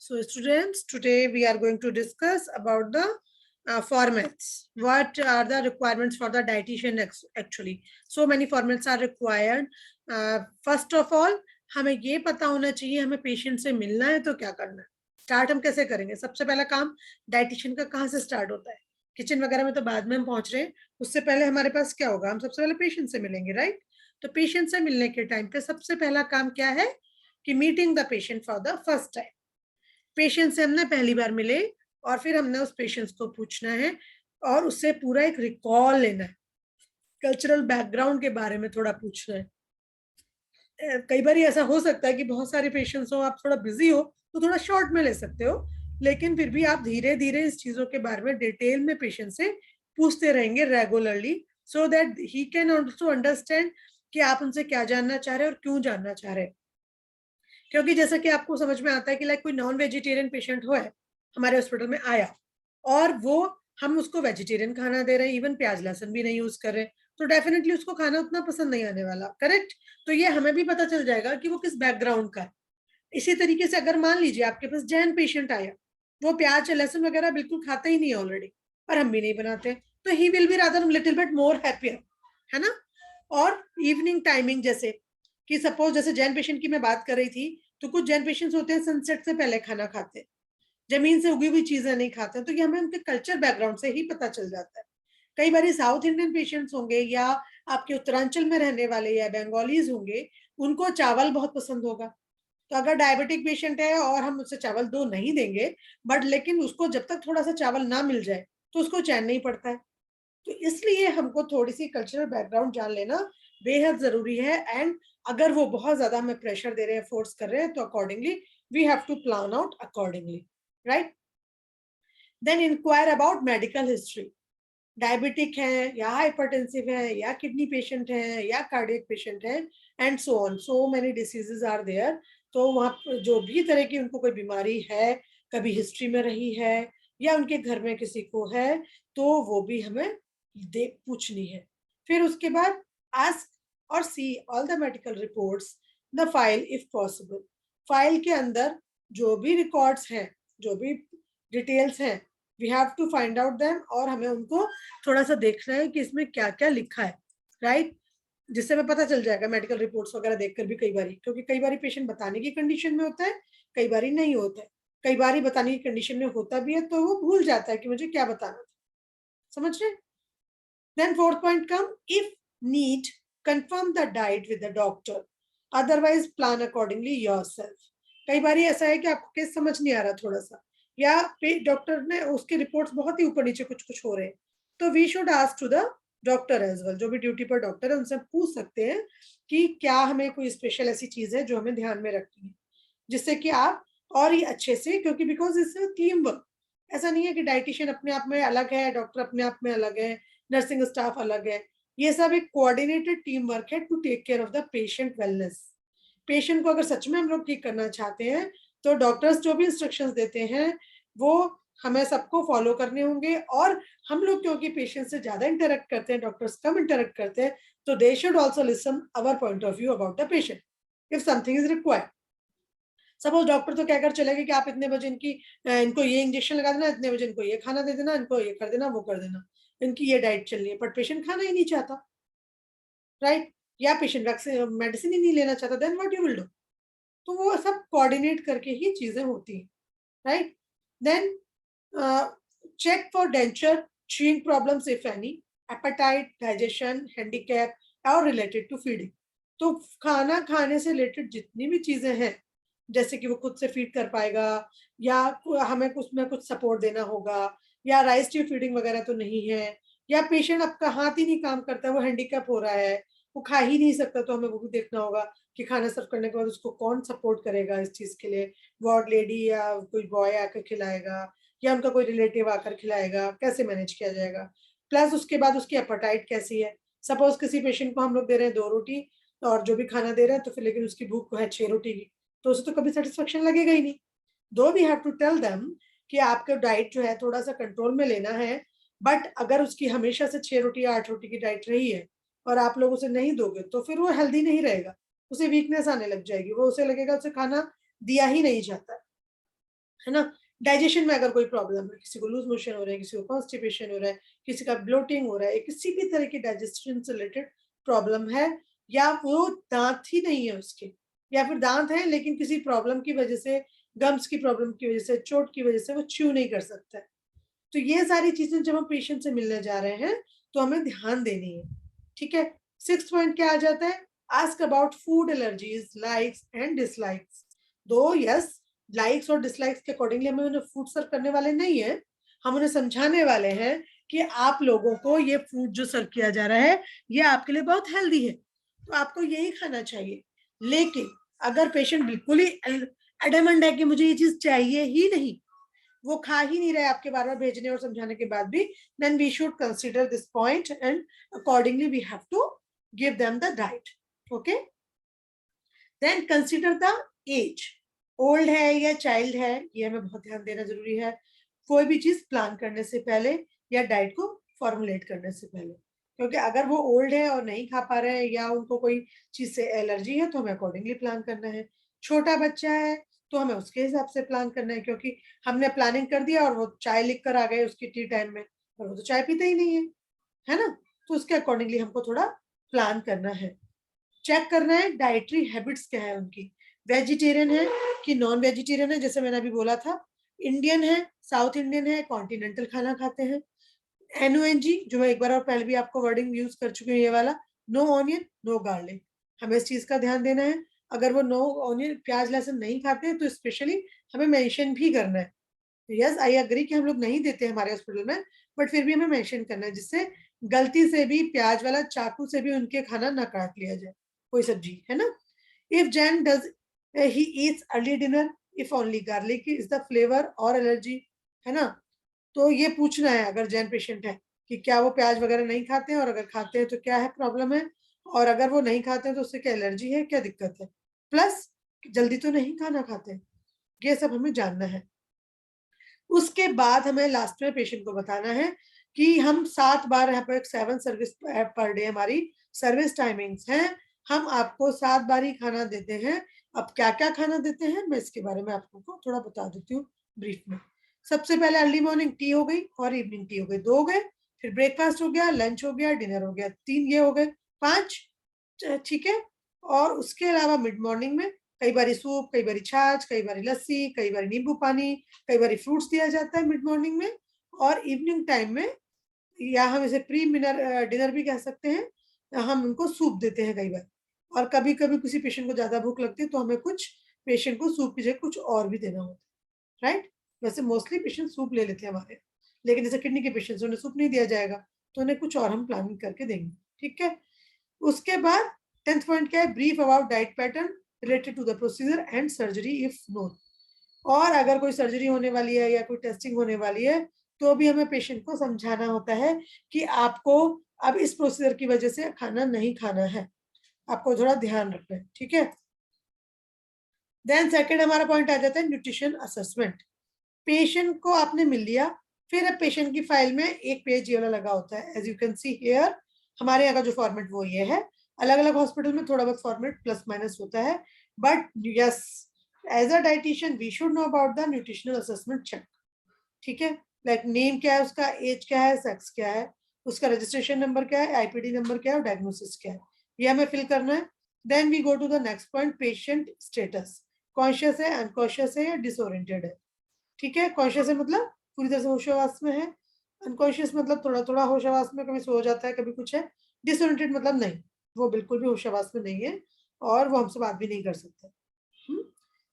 So students, today we are going to discuss about the formats. What are the requirements for the dietitian actually? So many formats are required. First of all, हमें ये पता होना चाहिए हमें patient से मिलना है तो क्या करना है. स्टार्ट हम कैसे करेंगे? सबसे पहला काम डाइटिशियन का कहाँ से स्टार्ट होता है? किचन वगैरह में तो बाद में हम पहुंच रहे हैं. उससे पहले हमारे पास क्या होगा? हम सबसे पहले पेशेंट से मिलेंगे, राइट? तो पेशेंट से मिलने के टाइम पे सबसे पहला काम क्या है कि meeting the patient for the first time. Patient से हमने पहली बार मिले और फिर हमने उस पेशेंट को पूछना है और उससे पूरा एक रिकॉल लेना है, कल्चरल बैकग्राउंड के बारे में थोड़ा पूछना है. कई बार ऐसा हो सकता है कि बहुत सारे पेशेंट्स हो, आप थोड़ा बिजी हो तो थोड़ा शॉर्ट में ले सकते हो, लेकिन फिर भी आप धीरे धीरे इस चीजों के बारे में डिटेल में पेशेंट से पूछते रहेंगे regularly, so that he can also understand कि आप उनसे क्या जानना चाह रहे हैं और क्यों जानना चाह रहे हैं. क्योंकि जैसा कि आपको समझ में आता है कि लाइक कोई नॉन वेजिटेरियन पेशेंट हो है हमारे हॉस्पिटल में आया और वो हम उसको वेजिटेरियन खाना दे रहे हैं, इवन प्याज लहसुन भी नहीं यूज कर रहे, तो डेफिनेटली उसको खाना उतना पसंद नहीं आने वाला, करेक्ट? तो ये हमें भी पता चल जाएगा कि वो किस बैकग्राउंड का है. इसी तरीके से अगर मान लीजिए आपके पास जैन पेशेंट आया, वो प्याज लहसुन वगैरह बिल्कुल खाता ही नहीं है ऑलरेडी, और हम भी नहीं बनाते, तो he will be rather little bit more happier, है ना? और इवनिंग टाइमिंग, जैसे कि सपोज जैसे जैन पेशेंट की मैं बात कर रही थी, तो कुछ जैन पेशेंट्स होते हैं सनसेट से पहले खाना खाते हैं, जमीन से उगी हुई चीजें नहीं खाते, तो ये हमें उनके कल्चर बैकग्राउंड से ही पता चल जाता है. कई बार साउथ इंडियन पेशेंट्स होंगे या आपके उत्तरांचल में रहने वाले या बंगालीज होंगे, उनको चावल बहुत पसंद होगा. तो अगर डायबिटिक पेशेंट है और हम उससे चावल दो नहीं देंगे, बट लेकिन उसको जब तक थोड़ा सा चावल ना मिल जाए तो उसको चैन नहीं पड़ता है. तो इसलिए हमको थोड़ी सी कल्चरल बैकग्राउंड जान लेना बेहद जरूरी है. एंड अगर वो बहुत ज्यादा हमें प्रेशर दे रहे हैं, फोर्स कर रहे हैं, तो accordingly we have to plan out accordingly, right? Then enquire about medical history. Diabetic है या हाइपरटेंसिव है या किडनी पेशेंट है या कार्डियक पेशेंट है, and so on, so many diseases are there. तो वहाँ जो भी तरह की उनको कोई बीमारी है, कभी हिस्ट्री में रही है या उनके घर में किसी को है, तो वो भी हमें पूछनी है. फिर उसके बाद आस्क और see all the medical reports, the file if possible. File के अंदर जो भी रिकॉर्ड्स हैं, जो भी डिटेल्स हैं, we have to find out them, और हमें उनको थोड़ा सा देखना है कि इसमें क्या क्या लिखा है, राइट? जिससे हमें पता चल जाएगा मेडिकल रिपोर्ट्स वगैरह देखकर भी कई बार, क्योंकि कई बार पेशेंट बताने की कंडीशन में होता है, कई बार नहीं होता है. कई बार बताने की कंडीशन में होता भी है तो वो भूल जाता है कि मुझे क्या बताना था. समझ रहे? Then fourth point come, if need confirm the diet with the doctor, otherwise plan accordingly yourself. कई बार ऐसा है कि आपको केस समझ नहीं आ रहा थोड़ा सा, या डॉक्टर ने उसके रिपोर्ट्स बहुत ही ऊपर नीचे कुछ कुछ हो रहे हैं, तो we should ask to the doctor as well. जो भी ड्यूटी पर डॉक्टर है उनसे पूछ सकते हैं कि क्या हमें कोई स्पेशल ऐसी चीज है जो हमें ध्यान में रखनी है, जिससे कि आप और ही अच्छे से, क्योंकि बिकॉज इट्स टीम वर्क. ऐसा नहीं है कि डाइटिशियन अपने आप में अलग है, डॉक्टर अपने आप में अलग है, नर्सिंग स्टाफ अलग है. ये सब एक कोऑर्डिनेटेड टीम वर्क है to take care of the patient wellness. Patient को अगर सच में हम लोग ठीक करना चाहते हैं, तो डॉक्टर्स जो भी इंस्ट्रक्शंस देते हैं वो हमें सबको फॉलो करने होंगे. और हम लोग क्योंकि पेशेंट से ज्यादा इंटरेक्ट करते हैं, डॉक्टर्स कम इंटरेक्ट करते हैं, तो they should also listen our point of view about the patient if something is required. Suppose doctor तो कहकर चलेगा कि आप इतने बजे इनको ये इंजेक्शन लगा देना, इतने बजे इनको ये खाना दे देना, इनको ये कर देना, वो कर देना, इनकी ये डाइट चलनी है, बट पेशेंट खाना ही नहीं चाहता, राइट? या पेशेंट वैक्सीन मेडिसिन ही नहीं लेना चाहता, then what you will do? तो वो सब कोऑर्डिनेट करके ही चीजें होती हैं, right? Then check for denture, chewing problems if any, appetite, digestion, handicap और रिलेटेड टू फीडिंग. तो खाना खाने से रिलेटेड जितनी भी चीजें हैं, जैसे कि वो खुद से फीड कर पाएगा या हमें उसमें कुछ सपोर्ट देना होगा, या राइस ट्यूब फीडिंग वगैरह तो नहीं है, या पेशेंट आपका हाथ ही नहीं काम करता, वो हैंडीकैप हो रहा है, वो खा ही नहीं सकता, तो हमें वो भी देखना होगा कि खाना सर्व करने के बाद उसको कौन सपोर्ट करेगा इस चीज के लिए. वार्ड लेडी या कोई बॉय आकर खिलाएगा या उनका कोई रिलेटिव आकर खिलाएगा, कैसे मैनेज किया जाएगा? प्लस उसके बाद उसकी एपेटाइट कैसी है. सपोज किसी पेशेंट को हम लोग दे रहे हैं 2 रोटी और जो भी खाना दे रहे हैं, तो फिर लेकिन उसकी भूख है 6 रोटी की, तो उसे तो कभी सेटिस्फेक्शन लगेगा ही नहीं. दो we have to tell them कि आपका डाइट जो है थोड़ा सा कंट्रोल में लेना है, बट अगर उसकी हमेशा से 6 रोटी या 8 रोटी की डाइट रही है और आप लोग उसे नहीं दोगे, तो फिर वो हेल्दी नहीं रहेगा, उसे वीकनेस आने लग जाएगी, वो उसे लगेगा उसे खाना दिया ही नहीं जाता. है ना। डाइजेशन में अगर कोई प्रॉब्लम है, किसी को लूज मोशन हो रहा है, किसी को कॉन्स्टिपेशन हो रहा है, किसी का ब्लोटिंग हो रहा है, किसी भी तरह की डाइजेशन से रिलेटेड प्रॉब्लम है, या वो दांत ही नहीं है उसके, या फिर दांत है लेकिन किसी प्रॉब्लम की वजह से, गम्स की प्रॉब्लम की वजह से, चोट की वजह से वो च्यू नहीं कर सकता है, तो ये सारी चीजें जब हम पेशेंट से मिलने जा रहे हैं तो हमें ध्यान देनी है। ठीक है। 6th पॉइंट क्या आ जाता है, ask about food allergies, likes and dislikes. दो यस, लाइक्स और डिसलाइक्स के अकॉर्डिंगली हमें उन्हें फूड सर्व करने वाले नहीं है, हम उन्हें समझाने वाले हैं कि आप लोगों को ये फूड जो सर्व किया जा रहा है ये आपके लिए बहुत हेल्दी है, तो आपको यही खाना चाहिए। लेकिन अगर पेशेंट बिल्कुल ही एडमंड है कि मुझे ये चीज चाहिए ही नहीं, वो खा ही नहीं रहे आपके बार बार भेजने और समझाने के बाद भी, then we should consider this point and accordingly we have to give them the diet. Okay, then consider the age, old है या चाइल्ड है, ये हमें बहुत ध्यान देना जरूरी है कोई भी चीज प्लान करने से पहले या डाइट को फॉर्मुलेट करने से पहले, क्योंकि अगर वो ओल्ड है और नहीं खा पा रहे हैं या उनको कोई चीज से एलर्जी है तो हमें अकॉर्डिंगली प्लान करना है। छोटा बच्चा है तो हमें उसके हिसाब से प्लान करना है, क्योंकि हमने प्लानिंग कर दिया और वो चाय लिख कर आ गए उसकी टी टाइम में, और वो तो चाय पीते ही नहीं है ना, तो उसके अकॉर्डिंगली हमको थोड़ा प्लान करना है। चेक करना है डाइटरी हैबिट्स क्या है उनकी, वेजिटेरियन है कि नॉन वेजिटेरियन है, जैसे मैंने अभी बोला था, इंडियन है, साउथ इंडियन है, कॉन्टिनेंटल खाना खाते हैं। NONG, जो मैं एक बार और पहले भी आपको वर्डिंग यूज कर चुकी हूँ, ये वाला, नो ऑनियन नो गार्लिक, हमें इस चीज का ध्यान देना है। अगर वो नो ऑनियन प्याज लहसुन नहीं खाते हैं तो स्पेशली हमें मेंशन भी करना है। यस आई एग्री कि हम लोग नहीं देते हमारे हॉस्पिटल में, बट फिर भी हमें मेंशन करना है जिससे गलती से भी प्याज वाला चाकू से भी उनके खाना ना काट लिया जाए, कोई सब्जी, है ना। If Jain does he eats early dinner, if only garlic is the flavour और एलर्जी, है ना, तो ये पूछना है अगर जैन पेशेंट है कि क्या वो प्याज वगैरह नहीं खाते हैं, और अगर खाते हैं तो क्या है प्रॉब्लम है, और अगर वो नहीं खाते हैं तो उससे क्या एलर्जी है, क्या दिक्कत है, प्लस जल्दी तो नहीं खाना खाते, ये सब हमें जानना है। उसके बाद हमें लास्ट में पेशेंट को बताना है कि हम 7 बार, यहाँ पर 7 सर्विस पर डे हमारी सर्विस टाइमिंग्स हैं, हम आपको 7 बार ही खाना देते हैं। अब क्या क्या खाना देते हैं मैं इसके बारे में आपको थोड़ा बता देती हूँ ब्रीफ में। सबसे पहले अर्ली मॉर्निंग टी हो गई और इवनिंग टी हो गई, 2 हो गए, फिर ब्रेकफास्ट हो गया, लंच हो गया, डिनर हो गया, 3 ये हो गए, 5, ठीक है। और उसके अलावा मिड मॉर्निंग में कई बार सूप, कई बार छाछ, कई बार लस्सी, कई बार नींबू पानी, कई बार फ्रूट्स दिया जाता है मिड मॉर्निंग में। और इवनिंग टाइम में, या हम इसे प्री डिनर भी कह सकते हैं, हम उनको सूप देते हैं कई बार। और कभी कभी किसी पेशेंट को ज्यादा भूख लगती है तो हमें कुछ पेशेंट को सूप की जगह कुछ और भी देना होता है, राइट। वैसे मोस्टली पेशेंट सूप ले लेते हैं हमारे, लेकिन जैसे किडनी के पेशेंट्स उन्हें सूप नहीं दिया जाएगा, तो उन्हें कुछ और हम प्लानिंग करके देंगे, ठीक है। उसके बाद 10th पॉइंट क्या है, brief about diet pattern related to the procedure and surgery if known. और अगर कोई सर्जरी होने वाली है या कोई टेस्टिंग होने वाली है तो भी हमें पेशेंट को समझाना होता है कि आपको अब इस प्रोसीजर की वजह से खाना नहीं खाना है, आपको थोड़ा ध्यान रखना है, ठीक है। देन सेकंड हमारा पॉइंट आ जाता है न्यूट्रिशन असेसमेंट। पेशेंट को आपने मिल लिया, फिर अब पेशेंट की फाइल में एक पेज ये वाला लगा होता है, as you can see here, हमारे यहाँ का जो फॉर्मेट वो ये है। अलग अलग हॉस्पिटल में थोड़ा बहुत फॉर्मेट प्लस माइनस होता है, but yes, as a dietitian we should know about the nutritional assessment check, ठीक है। लाइक नेम क्या है उसका, एज क्या है, सेक्स क्या है, उसका रजिस्ट्रेशन नंबर क्या है, आईपीडी नंबर क्या है, और डायग्नोसिस क्या है, ये हमें फिल करना है। Then we go to the next point, patient status, conscious है, अनकॉन्शियस है या डिसोरिएंटेड है, ठीक है। कॉन्शियस है मतलब पूरी तरह से होशोवास में है, अनकॉन्शियस मतलब थोड़ा थोड़ा होशोवास में, कभी सो जाता है कभी कुछ है, डिसोरिएंटेड मतलब नहीं, वो बिल्कुल भी होशोवास में नहीं है और वो हमसे बात भी नहीं कर सकता।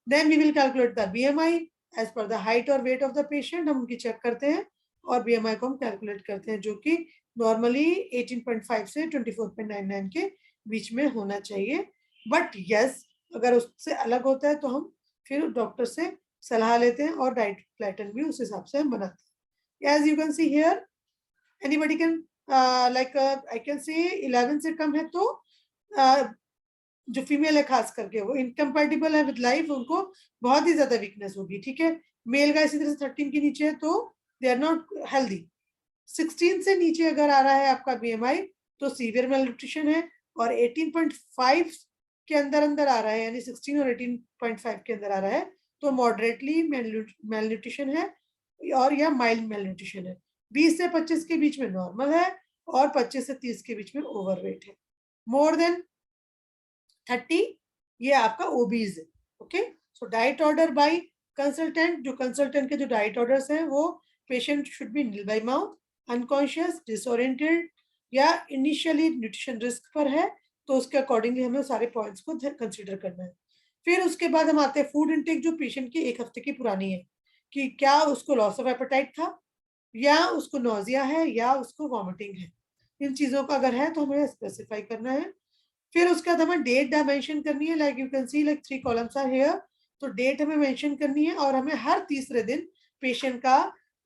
Then we will calculate the BMI as per the height और वेट ऑफ द पेशेंट, हम उनकी चेक करते हैं और बीएमआई को हम कैलकुलेट करते हैं, जो कि नॉर्मली 18.5 से 24.99 के बीच में होना चाहिए। बट यस, अगर उससे अलग होता है तो हम फिर डॉक्टर से सलाह लेते हैं और डाइट पैटर्न भी उस हिसाब से हम बनाते हैं। As you can see here, anybody can, like I can say 11 से कम है तो जो फीमेल है खास करके वो इनकम्पैटिबल है विद लाइफ, उनको बहुत ही ज्यादा वीकनेस होगी, ठीक है। मेल का इसी तरह से 13 के नीचे है तो दे आर नॉट हेल्दी। 16 से नीचे अगर आ रहा है आपका बीएमआई तो सीवियर मेल न्यूट्रिशन है, और 18.5 के अंदर अंदर आ रहा है, यानी 16 और 18.5 के अंदर आ रहा है तो मॉडरेटली मेलन्यूट्रिशन है और या माइल्ड मेलन्यूट्रिशन है। 20 से 25 के बीच में नॉर्मल है और 25 से 30 के बीच में ओवरवेट है। मोर देन 30 ये आपका ओबीज है। Okay, so diet order by consultant, जो कंसल्टेंट के जो डाइट ऑर्डर्स हैं वो patient should be nil by mouth, unconscious, disoriented या इनिशियली न्यूट्रिशन रिस्क पर है, तो उसके अकॉर्डिंगली हमें सारे पॉइंट्स को कंसीडर करना है। फिर उसके बाद हम आते हैं फूड इनटेक, जो पेशेंट की 1 हफ्ते की पुरानी है, कि क्या उसको लॉस ऑफ एपेटाइट था या उसको नोजिया है या उसको वॉमिटिंग है। इन चीजों का अगर है तो हमें स्पेसिफाई करना है। फिर उसके बाद हमें डेट डायमेंशन करनी है, like you can see like 3 columns are here. तो डेट हमें मेंशन करनी है और हमें हर तीसरे दिन पेशेंट का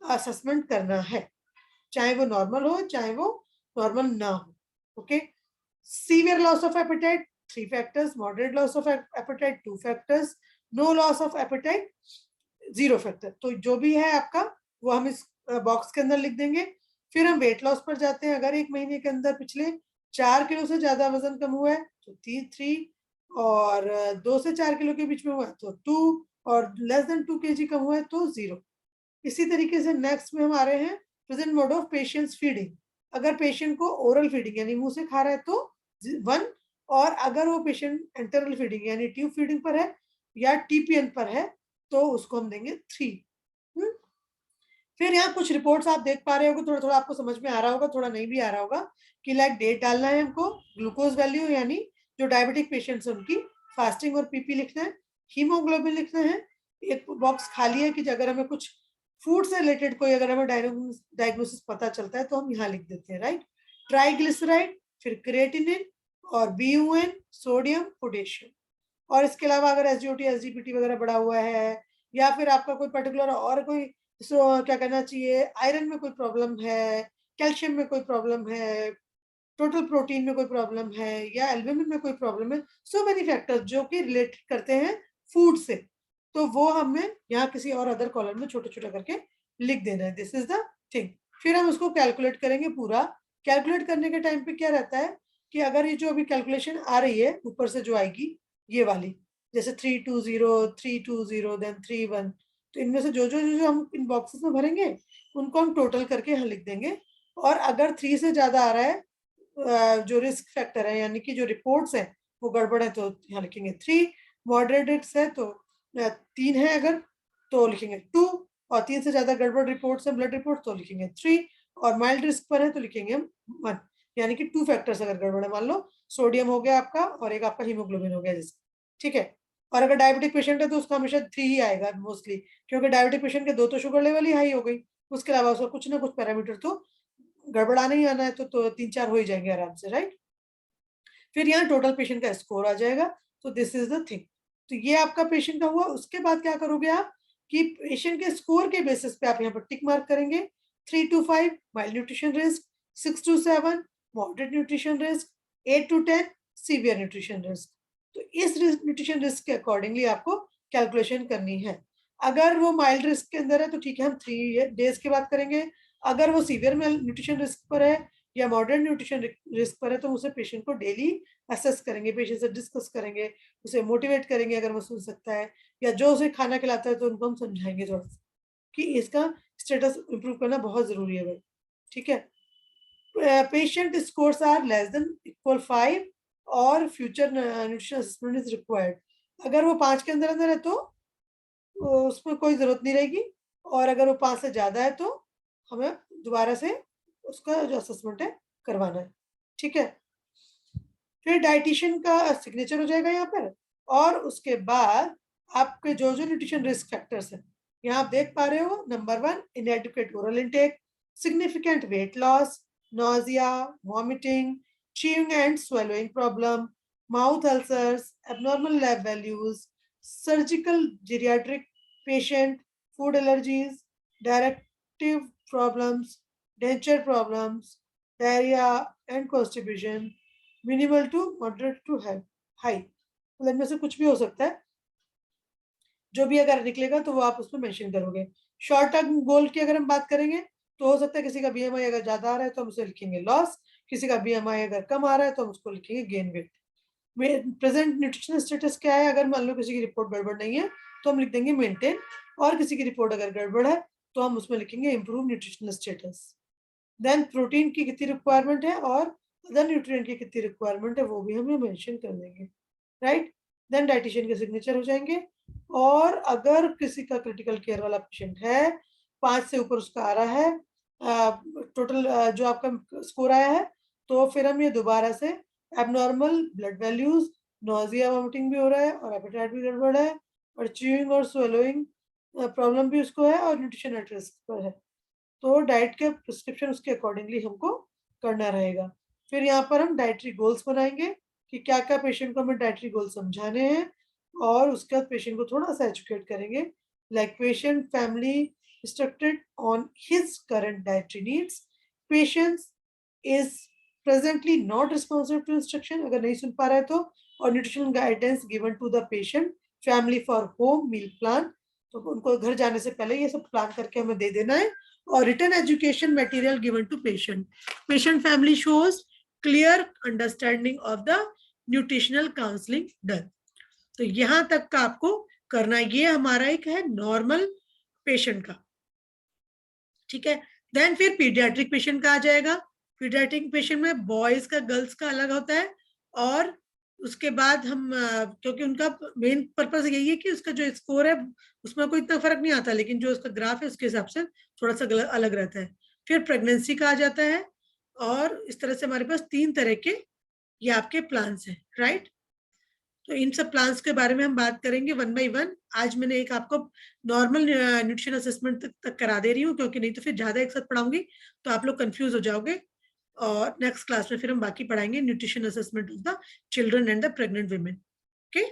असेसमेंट करना है, चाहे वो नॉर्मल हो चाहे वो नॉर्मल ना हो। Okay, severe loss of appetite 3 factors, moderate loss of appetite 2 factors, no loss of appetite 0 factor. तो जो भी है आपका वो हम इस बॉक्स के अंदर लिख देंगे। फिर हम वेट लॉस पर जाते हैं। अगर 1 महीने के अंदर पिछले 4 किलो से ज्यादा वजन कम हुआ है तो 3 और 2 से 4 किलो के बीच में हुआ है तो 2 और लेस देन 2 kg कम हुआ है तो 0। इसी तरीके से नेक्स्ट में हम आ रहे हैं present mode of patients feeding. अगर पेशेंट को ओरल फीडिंग यानी मुंह से खा रहा है तो 1, और अगर वो पेशेंट एंटरल फीडिंग यानी ट्यूब फीडिंग पर है या टीपीएन पर है तो उसको हम देंगे 3। फिर यहाँ कुछ रिपोर्ट्स आप देख पा रहे होगे, थोड़ा थोड़ा आपको समझ में आ रहा होगा, थोड़ा नहीं भी आ रहा होगा, कि लाइक डेट डालना है हमको, ग्लूकोज वैल्यू यानी जो डायबिटिक पेशेंट्स हैं उनकी फास्टिंग और पीपी लिखना है, हीमोग्लोबिन लिखना है। एक बॉक्स खाली है कि अगर हमें कुछ फूड से रिलेटेड कोई अगर हमें डायग्नोसिस पता चलता है तो हम यहाँ लिख देते हैं, राइट। ट्राइग्लिसराइड, फिर क्रिएटिनिन और BUN, सोडियम, पोटेशियम। और इसके अलावा अगर SGOT SGPT वगैरह बढ़ा हुआ है या फिर आपका कोई पर्टिकुलर और कोई क्या कहना चाहिए, आयरन में कोई प्रॉब्लम है, कैल्शियम में कोई प्रॉब्लम है, टोटल प्रोटीन में कोई प्रॉब्लम है या एल्बुमिन में कोई प्रॉब्लम है, सो मेनी फैक्टर्स जो कि रिलेटेड करते हैं फूड से, तो वो हमें यहाँ किसी और अदर कॉलम में छोटे छोटे करके लिख देना है। This is the thing. फिर हम उसको कैलकुलेट करेंगे पूरा। कैलकुलेट करने के टाइम पे क्या रहता है कि अगर ये जो अभी कैलकुलेशन आ रही है ऊपर से जो आएगी ये वाली, जैसे 320 देन 31, तो इनमें से जो हम इन बॉक्सेस में भरेंगे उनको हम टोटल करके यहाँ लिख देंगे। और अगर 3 से ज्यादा आ रहा है जो रिस्क फैक्टर है यानी कि जो रिपोर्ट्स है वो गड़बड़ है तो यहाँ लिखेंगे 3, मॉडरेट रिस्क है तो 3 है अगर तो लिखेंगे 2, और 3 से ज्यादा गड़बड़ रिपोर्ट्स है ब्लड रिपोर्ट तो लिखेंगे 3, और माइल्ड रिस्क पर है तो लिखेंगे हम 1, यानी कि 2 फैक्टर्स अगर गड़बड़ है, मान लो सोडियम हो गया आपका और एक आपका हीमोग्लोबिन हो गया जैसे, ठीक है। और अगर डायबिटिक पेशेंट है तो उसका हमेशा 3 ही आएगा मोस्टली, क्योंकि डायबिटिक पेशेंट के 2 तो शुगर लेवल ही हाई हो गई, उसके अलावा उसका कुछ ना कुछ पैरामीटर तो गड़बड़ आना ही आना है, तो 3-4 हो ही जाएंगे आराम से, राइट। फिर यहाँ टोटल पेशेंट का स्कोर आ जाएगा। तो दिस इज द थिंग। तो ये आपका पेशेंट का हुआ। उसके बाद क्या करोगे आप कि पेशेंट के स्कोर के बेसिस पे आप यहाँ पर टिक मार्क करेंगे। 3 to 5 mild nutrition risk, 6 to 7 moderate nutrition risk, 8 to 10 severe nutrition risk. तो इस न्यूट्रिशन रिस्क के अकॉर्डिंगली आपको कैलकुलेशन करनी है। अगर वो माइल्ड रिस्क के अंदर है तो ठीक है, हम 3 डेज की बात करेंगे। अगर वो सीवियर न्यूट्रिशन रिस्क पर है या मॉडर्न न्यूट्रिशन रिस्क पर है तो उसे पेशेंट को डेली असेस करेंगे, पेशेंट से डिस्कस करेंगे, उसे मोटिवेट करेंगे अगर वो सुन सकता है, या जो उसे खाना खिलाता है तो उनको हम समझाएंगे थोड़ा सा कि इसका स्टेटस इंप्रूव करना बहुत जरूरी है भाई, ठीक है। Patient scores are less than equal 5 और future nutrition assessment is required. अगर वो 5 के अंदर अंदर है तो उसमें कोई जरूरत नहीं रहेगी, और अगर वो 5 से ज्यादा है तो हमें दोबारा से उसका जो असेसमेंट है करवाना है, ठीक है। फिर डाइटिशियन का सिग्नेचर हो जाएगा यहाँ पर, और उसके बाद आपके जो जो न्यूट्रिशन रिस्क फैक्टर्स हैं यहाँ आप देख पा रहे हो। Number 1 इनएडिक्वेट oral intake, significant weight loss, nausea, vomiting, chewing and swallowing problem, mouth ulcers, abnormal lab values, surgical geriatric patient, food allergies, digestive problems, denture problems, diarrhea and constipation, minimal to moderate to high, मतलब इनमें से कुछ भी हो सकता है। जो भी अगर निकलेगा तो वो आप उसमें मेंशन करोगे। शॉर्ट टर्म गोल की अगर हम बात करेंगे तो हो सकता है किसी का BMI अगर ज्यादा आ रहा है तो हम उसे लिखेंगे लॉस, किसी का BMI अगर कम आ रहा है तो हम उसको लिखेंगे gain weight. Present nutritional status क्या है? अगर मान लो किसी की रिपोर्ट गड़बड़ नहीं है तो हम लिख देंगे मेंटेन, और किसी की रिपोर्ट अगर गड़बड़ है तो हम उसमें लिखेंगे improve nutritional status. Then protein की कितनी रिक्वायरमेंट है और अदर न्यूट्रिएंट की कितनी रिक्वायरमेंट है वो भी हमें मेंशन कर देंगे, राइट। देन डाइटिशियन के सिग्नेचर हो जाएंगे। और अगर किसी का क्रिटिकल केयर वाला पेशेंट है, 5 से ऊपर उसका आ रहा है टोटल जो आपका स्कोर आया है, तो फिर हम ये दोबारा से abnormal blood values, nausea vomiting भी हो रहा है और एपेटाइट भी गड़बड़ है और च्यूइंग और स्वेलोइंग प्रॉब्लम भी उसको है और न्यूट्रिशन एट रिस्क पर है, तो डाइट के प्रिस्क्रिप्शन उसके अकॉर्डिंगली हमको करना रहेगा। फिर यहाँ पर हम डाइटरी गोल्स बनाएंगे कि क्या क्या पेशेंट को हमें डाइटरी गोल समझाने हैं, और उसके बाद पेशेंट को थोड़ा सा एजुकेट करेंगे, like patient family instructed on his current dietary needs, patient is presently not responsive to instruction, अगर नहीं सुन पा रहा है तो, और nutrition guidance given to the patient, family for home meal plan, तो उनको घर जाने से पहले ये सब प्लान करके हमें दे देना है, or written education material given to patient. Patient family shows clear understanding of the nutritional counseling done. तो यहां तक का आपको करना, ये हमारा एक है नॉर्मल पेशेंट का, ठीक है। देन फिर पीडियाट्रिक पेशेंट का आ जाएगा। पीडियाट्रिक पेशेंट में बॉयज का गर्ल्स का अलग होता है, और उसके बाद हम क्योंकि उनका मेन पर्पस यही है कि उसका जो स्कोर है उसमें कोई इतना फर्क नहीं आता, लेकिन जो उसका ग्राफ है उसके हिसाब से थोड़ा सा अलग रहता है। फिर प्रेगनेंसी का आ जाता है, और इस तरह से हमारे पास 3 तरह के ये आपके प्लान्स हैं, राइट। तो इन सब प्लान्स के बारे में हम बात करेंगे वन बाय वन। आज मैंने एक आपको नॉर्मल न्यूट्रिशन असेसमेंट तक करा दे रही हूँ, क्योंकि नहीं तो फिर ज्यादा एक साथ पढ़ाऊंगी तो आप लोग कंफ्यूज हो जाओगे, और नेक्स्ट क्लास में फिर हम बाकी पढ़ाएंगे nutrition assessment of the children and the pregnant women. Okay,